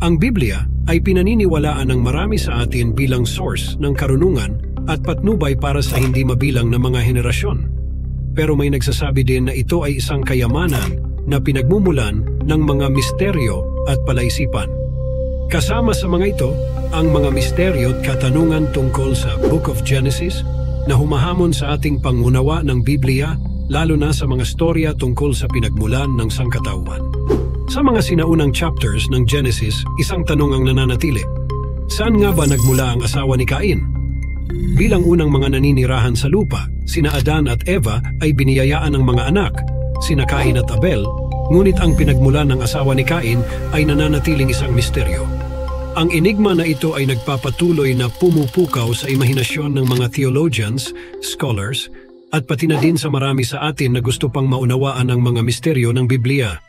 Ang Biblia ay pinaniniwalaan ng marami sa atin bilang source ng karunungan at patnubay para sa hindi mabilang na mga henerasyon. Pero may nagsasabi din na ito ay isang kayamanan na pinagmumulan ng mga misteryo at palaisipan. Kasama sa mga ito, ang mga misteryo at katanungan tungkol sa Book of Genesis na humahamon sa ating pangunawa ng Biblia, lalo na sa mga storya tungkol sa pinagmulan ng sangkatauhan. Sa mga sinaunang chapters ng Genesis, isang tanong ang nananatili. Saan nga ba nagmula ang asawa ni Cain? Bilang unang mga naninirahan sa lupa, sina Adan at Eva ay biniyayaan ng mga anak, sina Cain at Abel, ngunit ang pinagmulan ng asawa ni Cain ay nananatiling isang misteryo. Ang enigma na ito ay nagpapatuloy na pumupukaw sa imahinasyon ng mga theologians, scholars, at pati na din sa marami sa atin na gusto pang maunawaan ang mga misteryo ng Biblia.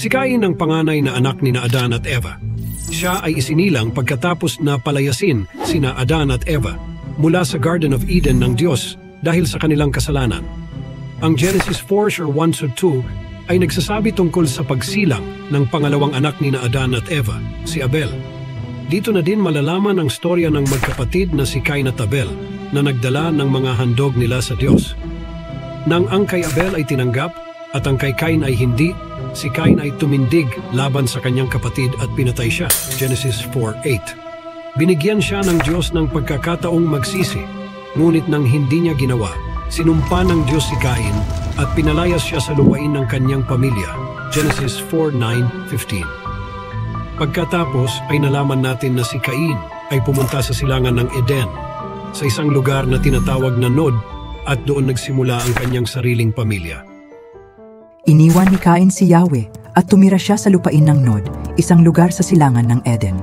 Si Cain ang panganay na anak ni Adan at Eva. Siya ay isinilang pagkatapos na palayasin sina Adan at Eva mula sa Garden of Eden ng Diyos dahil sa kanilang kasalanan. Ang Genesis 4:1-2 ay nagsasabi tungkol sa pagsilang ng pangalawang anak ni Adan at Eva, si Abel. Dito na din malalaman ang storya ng magkapatid na si Cain at Abel na nagdala ng mga handog nila sa Diyos. Nang ang kay Abel ay tinanggap at ang kay Cain ay hindi, si Cain ay tumindig laban sa kanyang kapatid at pinatay siya, Genesis 4:8. Binigyan siya ng Diyos ng pagkakataong magsisi, ngunit nang hindi niya ginawa, sinumpa ng Diyos si Cain at pinalayas siya sa lupain ng kanyang pamilya, Genesis 4:9-15. Pagkatapos ay nalaman natin na si Cain ay pumunta sa silangan ng Eden, sa isang lugar na tinatawag na Nod, at doon nagsimula ang kanyang sariling pamilya. Iniwan ni Cain si Yahweh at tumira siya sa lupain ng Nod, isang lugar sa silangan ng Eden.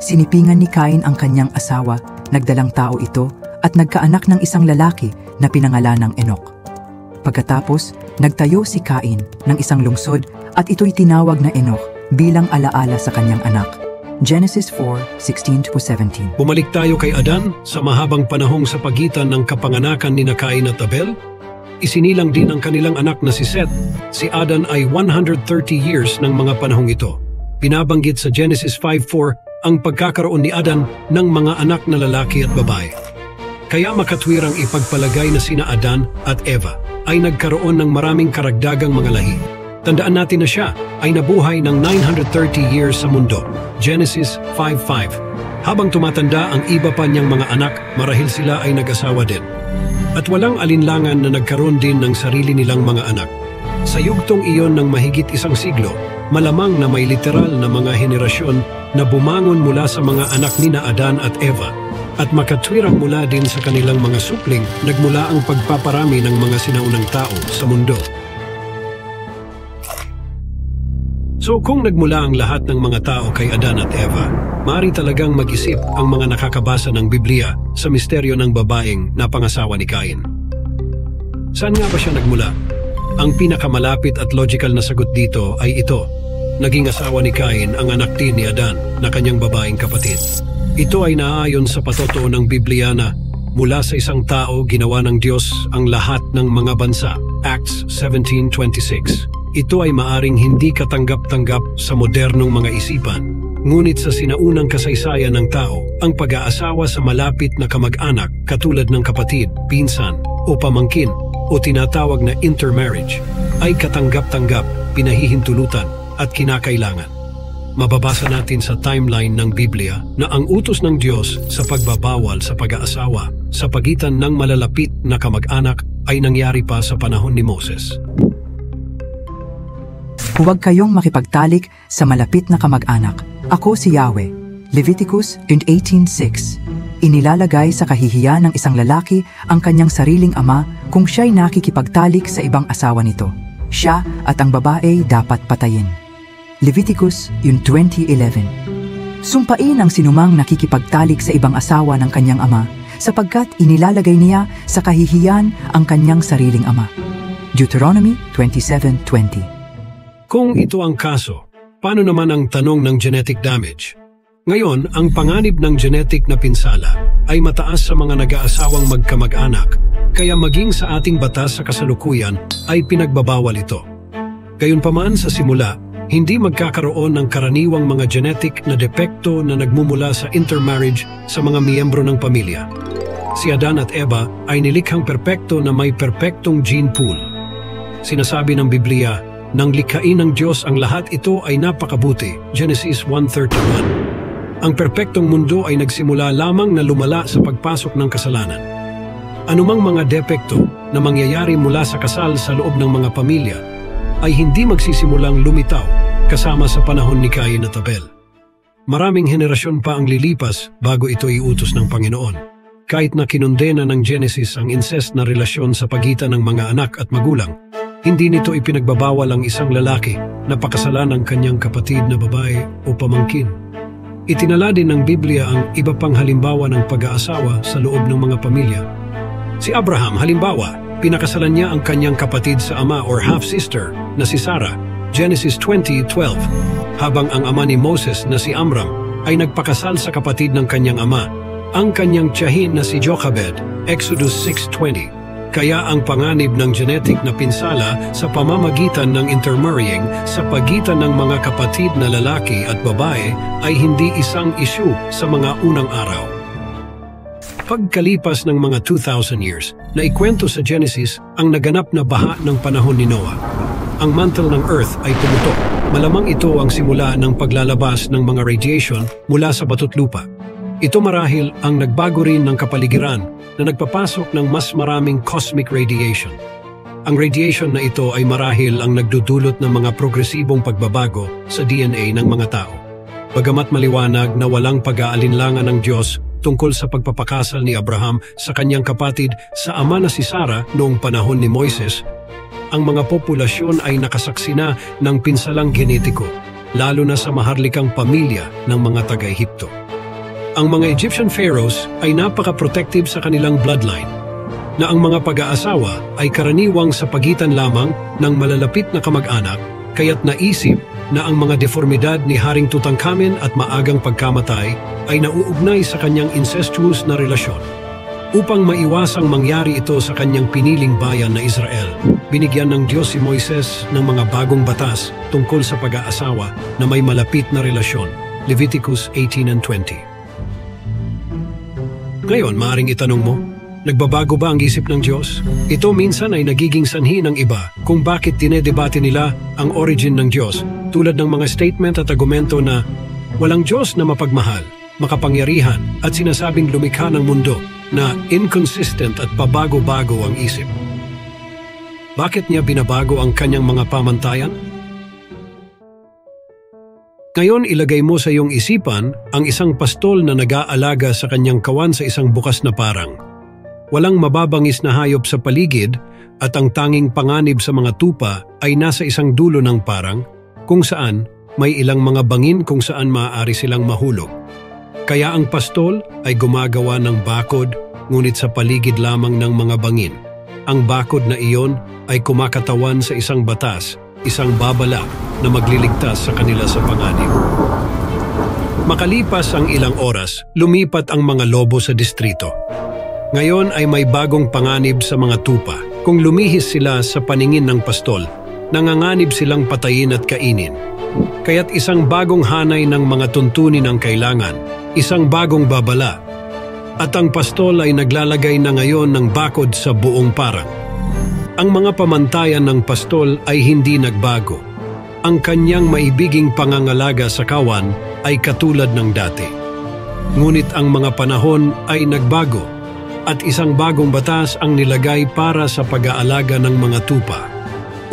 Sinipingan ni Cain ang kanyang asawa, nagdalang tao ito, at nagkaanak ng isang lalaki na pinangalan ng Enoch. Pagkatapos, nagtayo si Cain ng isang lungsod at ito'y tinawag na Enoch bilang alaala sa kanyang anak. Genesis 4:16-17. Bumalik tayo kay Adan sa mahabang panahong sa pagitan ng kapanganakan ni Cain at Abel. Isinilang din ang kanilang anak na si Seth. Si Adan ay 130 years ng mga panahong ito. Binabanggit sa Genesis 5:4 ang pagkakaroon ni Adan ng mga anak na lalaki at babae. Kaya makatwirang ipagpalagay na sina Adan at Eva ay nagkaroon ng maraming karagdagang mga lahi. Tandaan natin na siya ay nabuhay ng 930 years sa mundo, Genesis 5:5. Habang tumatanda ang iba pa niyang mga anak, marahil sila ay nag-asawa din. At walang alinlangan na nagkaroon din ng sarili nilang mga anak. Sa yugtong iyon ng mahigit isang siglo, malamang na may literal na mga henerasyon na bumangon mula sa mga anak ni Adan at Eva, at makatwirang mula din sa kanilang mga supling, nagmula ang pagpaparami ng mga sinaunang tao sa mundo. So kung nagmula ang lahat ng mga tao kay Adan at Eva, maaari talagang mag-isip ang mga nakakabasa ng Biblia sa misteryo ng babaeng napangasawa ni Cain. Saan nga ba siya nagmula? Ang pinakamalapit at logical na sagot dito ay ito. Naging asawa ni Cain ang anak din ni Adan na kanyang babaeng kapatid. Ito ay naaayon sa patotoo ng Biblia na mula sa isang tao ginawa ng Diyos ang lahat ng mga bansa, Acts 17:26. Ito ay maaring hindi katanggap-tanggap sa modernong mga isipan, ngunit sa sinaunang kasaysayan ng tao, ang pag-aasawa sa malapit na kamag-anak katulad ng kapatid, pinsan, o pamangkin, o tinatawag na intermarriage, ay katanggap-tanggap, pinahihintulutan, at kinakailangan. Mababasa natin sa timeline ng Biblia na ang utos ng Diyos sa pagbabawal sa pag-aasawa sa pagitan ng malalapit na kamag-anak ay nangyari pa sa panahon ni Moses. Huwag kayong makipagtalik sa malapit na kamag-anak. Ako si Yahweh. Leviticus 18:6. Inilalagay sa kahihiyan ng isang lalaki ang kanyang sariling ama kung siya'y nakikipagtalik sa ibang asawa nito. Siya at ang babae dapat patayin. Leviticus 20:11. Sumpain ang sinumang nakikipagtalik sa ibang asawa ng kanyang ama sapagkat inilalagay niya sa kahihiyan ang kanyang sariling ama. Deuteronomy 27:20. Kung ito ang kaso, paano naman ang tanong ng genetic damage? Ngayon, ang panganib ng genetic na pinsala ay mataas sa mga nag-aasawang magkamag-anak, kaya maging sa ating batas sa kasalukuyan ay pinagbabawal ito. Gayunpaman sa simula, hindi magkakaroon ng karaniwang mga genetic na depekto na nagmumula sa intermarriage sa mga miyembro ng pamilya. Si Adan at Eva ay nilikhang perpekto na may perpektong gene pool. Sinasabi ng Biblia, nang likhain ng Diyos ang lahat ito ay napakabuti, Genesis 1:31. Ang perpektong mundo ay nagsimula lamang na lumala sa pagpasok ng kasalanan. Anumang mga depekto na mangyayari mula sa kasal sa loob ng mga pamilya ay hindi magsisimulang lumitaw kasama sa panahon ni Cain at Abel. Maraming henerasyon pa ang lilipas bago ito iutos ng Panginoon. Kahit na kinundena ng Genesis ang incest na relasyon sa pagitan ng mga anak at magulang, hindi nito ipinagbabawal ang isang lalaki na pakasalan ang kanyang kapatid na babae o pamangkin. Itinala din ng Biblia ang iba pang halimbawa ng pag-aasawa sa loob ng mga pamilya. Si Abraham, halimbawa, pinakasalan niya ang kanyang kapatid sa ama or half-sister na si Sarah, Genesis 20:12, habang ang ama ni Moses na si Amram ay nagpakasal sa kapatid ng kanyang ama, ang kanyang tiyahin na si Jochebed, Exodus 6:20. Kaya ang panganib ng genetic na pinsala sa pamamagitan ng intermarrying sa pagitan ng mga kapatid na lalaki at babae ay hindi isang issue sa mga unang araw. Pagkalipas ng mga 2,000 years, naikwento sa Genesis ang naganap na baha ng panahon ni Noah. Ang mantle ng Earth ay pumutok. Malamang ito ang simula ng paglalabas ng mga radiation mula sa bato't lupa. Ito marahil ang nagbago rin ng kapaligiran na nagpapasok ng mas maraming cosmic radiation. Ang radiation na ito ay marahil ang nagdudulot ng mga progresibong pagbabago sa DNA ng mga tao. Bagamat maliwanag na walang pag-aalinlangan ng Diyos tungkol sa pagpapakasal ni Abraham sa kanyang kapatid sa ama na si Sarah noong panahon ni Moises, ang mga populasyon ay nakasaksi na ng pinsalang genetiko, lalo na sa maharlikang pamilya ng mga taga-Ehipto. Ang mga Egyptian pharaohs ay napaka-protective sa kanilang bloodline, na ang mga pag-aasawa ay karaniwang sa pagitan lamang ng malalapit na kamag-anak, kaya't naisip na ang mga deformidad ni Haring Tutankhamen at maagang pagkamatay ay nauugnay sa kanyang incestuous na relasyon. Upang maiwasang mangyari ito sa kanyang piniling bayan na Israel, binigyan ng Diyos si Moises ng mga bagong batas tungkol sa pag-aasawa na may malapit na relasyon, Leviticus 18:20. Ngayon, maaring itanong mo, nagbabago ba ang isip ng Diyos? Ito minsan ay nagiging sanhi ng iba kung bakit dinedebate nila ang origin ng Diyos, tulad ng mga statement at argumento na walang Diyos na mapagmahal, makapangyarihan at sinasabing lumikha ng mundo na inconsistent at pabago-bago ang isip. Bakit niya binabago ang kanyang mga pamantayan? Ngayon, ilagay mo sa iyong isipan ang isang pastol na nag-aalaga sa kanyang kawan sa isang bukas na parang. Walang mababangis na hayop sa paligid at ang tanging panganib sa mga tupa ay nasa isang dulo ng parang kung saan may ilang mga bangin kung saan maaari silang mahulog. Kaya ang pastol ay gumagawa ng bakod ngunit sa paligid lamang ng mga bangin. Ang bakod na iyon ay kumakatawan sa isang batas, isang babala na magliligtas sa kanila sa panganib. Makalipas ang ilang oras, lumipat ang mga lobo sa distrito. Ngayon ay may bagong panganib sa mga tupa. Kung lumihis sila sa paningin ng pastol, nanganganib silang patayin at kainin. Kaya't isang bagong hanay ng mga tuntunin ang kailangan, isang bagong babala. At ang pastol ay naglalagay na ngayon ng bakod sa buong parang. Ang mga pamantayan ng pastol ay hindi nagbago. Ang kanyang maibiging pangangalaga sa kawan ay katulad ng dati. Ngunit ang mga panahon ay nagbago at isang bagong batas ang nilagay para sa pag-aalaga ng mga tupa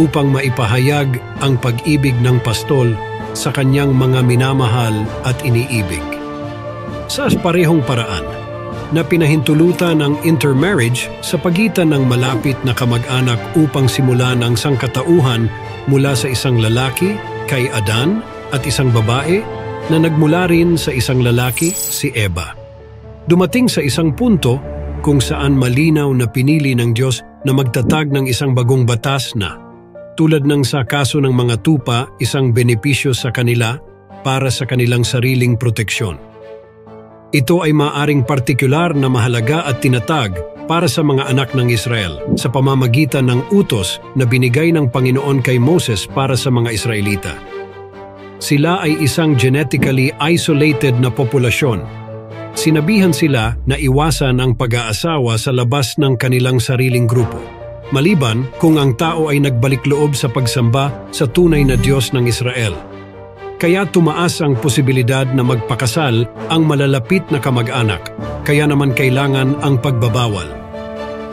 upang maipahayag ang pag-ibig ng pastol sa kanyang mga minamahal at iniibig. Sa parehong paraan, na pinahintulutan ng intermarriage sa pagitan ng malapit na kamag-anak upang simulan ang sangkatauhan mula sa isang lalaki kay Adan at isang babae na nagmula rin sa isang lalaki, si Eva. Dumating sa isang punto kung saan malinaw na pinili ng Diyos na magtatag ng isang bagong batas na, tulad ng sa kaso ng mga tupa, isang benepisyo sa kanila para sa kanilang sariling proteksyon. Ito ay maaring partikular na mahalaga at tinatag para sa mga anak ng Israel sa pamamagitan ng utos na binigay ng Panginoon kay Moses para sa mga Israelita. Sila ay isang genetically isolated na populasyon. Sinabihan sila na iwasan ang pag-aasawa sa labas ng kanilang sariling grupo, maliban kung ang tao ay nagbalik loob sa pagsamba sa tunay na Diyos ng Israel. Kaya tumaas ang posibilidad na magpakasal ang malalapit na kamag-anak, kaya naman kailangan ang pagbabawal.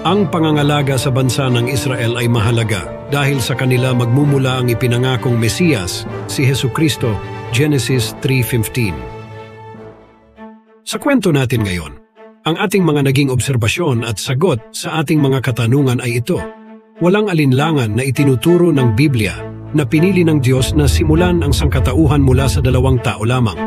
Ang pangangalaga sa bansa ng Israel ay mahalaga dahil sa kanila magmumula ang ipinangakong Mesiyas, si Jesucristo, Genesis 3:15. Sa kwento natin ngayon, ang ating mga naging obserbasyon at sagot sa ating mga katanungan ay ito. Walang alinlangan na itinuturo ng Biblia na pinili ng Diyos na simulan ang sangkatauhan mula sa 2 tao lamang.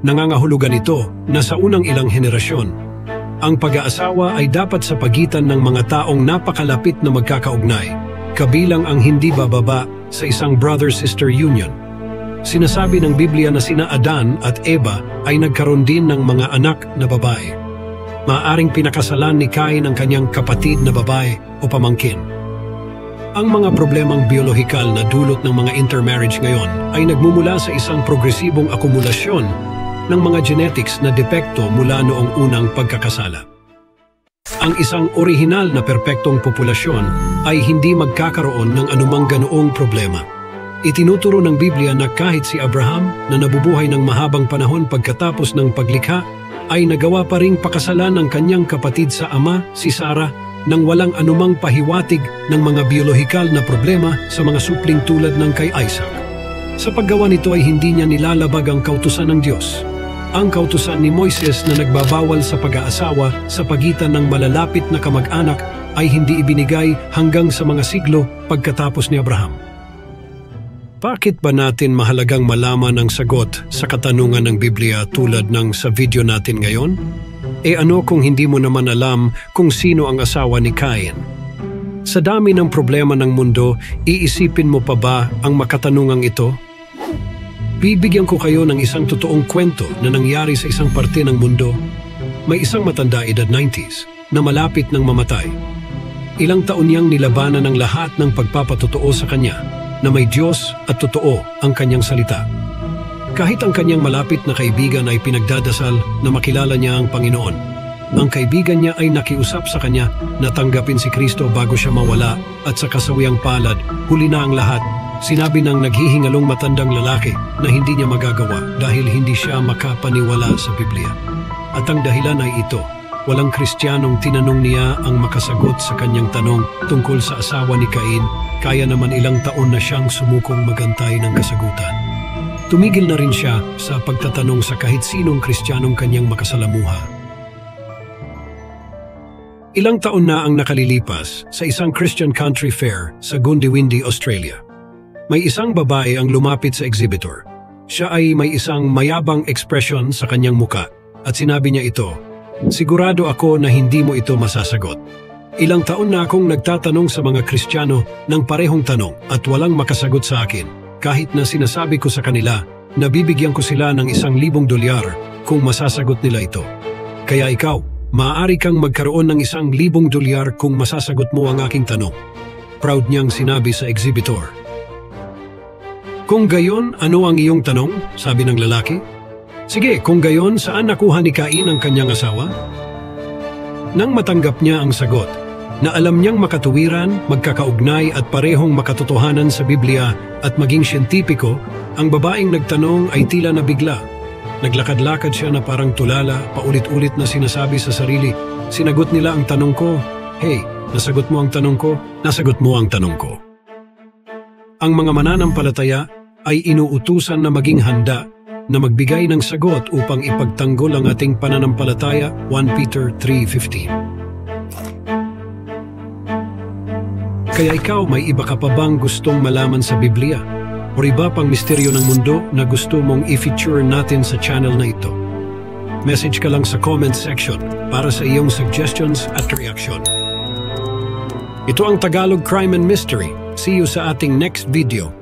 Nangangahulugan ito na sa unang ilang henerasyon, ang pag-aasawa ay dapat sa pagitan ng mga taong napakalapit na magkakaugnay, kabilang ang hindi bababa sa isang brother-sister union. Sinasabi ng Biblia na sina Adan at Eva ay nagkaroon din ng mga anak na babae. Maaaring pinakasalan ni Cain ang kanyang kapatid na babae o pamangkin. Ang mga problemang biolohikal na dulot ng mga intermarriage ngayon ay nagmumula sa isang progresibong akumulasyon ng mga genetics na depekto mula noong unang pagkakasala. Ang isang orihinal na perpektong populasyon ay hindi magkakaroon ng anumang ganoong problema. Itinuturo ng Biblia na kahit si Abraham na nabubuhay ng mahabang panahon pagkatapos ng paglikha ay nagawa pa ring pakasalan ng kanyang kapatid sa ama, si Sarah, nang walang anumang pahiwatig ng mga biolohikal na problema sa mga supling tulad ng kay Isaac. Sa paggawa nito ay hindi niya nilalabag ang kautusan ng Diyos. Ang kautusan ni Moises na nagbabawal sa pag-aasawa sa pagitan ng malalapit na kamag-anak ay hindi ibinigay hanggang sa mga siglo pagkatapos ni Abraham. Bakit ba natin mahalagang malaman ang sagot sa katanungan ng Biblia tulad ng sa video natin ngayon? Ano kung hindi mo naman alam kung sino ang asawa ni Cain? Sa dami ng problema ng mundo, iisipin mo pa ba ang makatanungang ito? Bibigyan ko kayo ng isang totoong kwento na nangyari sa isang parte ng mundo. May isang matanda edad 90s na malapit ng mamatay. Ilang taon niyang nilabanan ng lahat ng pagpapatotoo sa kanya na may Diyos at totoo ang kanyang salita. Kahit ang kanyang malapit na kaibigan ay pinagdadasal na makilala niya ang Panginoon, ang kaibigan niya ay nakiusap sa kanya na tanggapin si Kristo bago siya mawala at sa kasawiyang palad, huli na ang lahat. Sinabi ng naghihingalong matandang lalaki na hindi niya magagawa dahil hindi siya makapaniwala sa Biblia. At ang dahilan ay ito, walang Kristiyanong tinanong niya ang makasagot sa kanyang tanong tungkol sa asawa ni Cain, kaya naman ilang taon na siyang sumukong magantay ng kasagutan. Tumigil na rin siya sa pagtatanong sa kahit sinong Kristiyanong kanyang makasalamuha. Ilang taon na ang nakalilipas sa isang Christian country fair sa Goondiwindi, Australia. May isang babae ang lumapit sa exhibitor. Siya ay may isang mayabang ekspresyon sa kanyang muka at sinabi niya ito, "Sigurado ako na hindi mo ito masasagot. Ilang taon na akong nagtatanong sa mga Kristiyano ng parehong tanong at walang makasagot sa akin, kahit na sinasabi ko sa kanila na bibigyan ko sila ng $1,000 kung masasagot nila ito. Kaya ikaw, maaari kang magkaroon ng $1,000 kung masasagot mo ang aking tanong." Proud niyang sinabi sa exhibitor. "Kung gayon, ano ang iyong tanong?" sabi ng lalaki. "Sige, kung gayon, saan nakuha ni Cain ang kanyang asawa?" Nang matanggap niya ang sagot, na alam niyang makatuwiran, magkakaugnay at parehong makatotohanan sa Biblia at maging siyentipiko, ang babaeng nagtanong ay tila nabigla. Naglakad-lakad siya na parang tulala, paulit-ulit na sinasabi sa sarili, "Sinagot nila ang tanong ko. Hey, nasagot mo ang tanong ko, nasagot mo ang tanong ko." Ang mga mananampalataya ay inuutusan na maging handa na magbigay ng sagot upang ipagtanggol ang ating pananampalataya, 1 Peter 3:15. Kaya ikaw, may iba ka pa bang gustong malaman sa Biblia? O iba pang misteryo ng mundo na gusto mong i-feature natin sa channel na ito? Message ka lang sa comment section para sa iyong suggestions at reaction. Ito ang Tagalog Crime and Mystery. See you sa ating next video.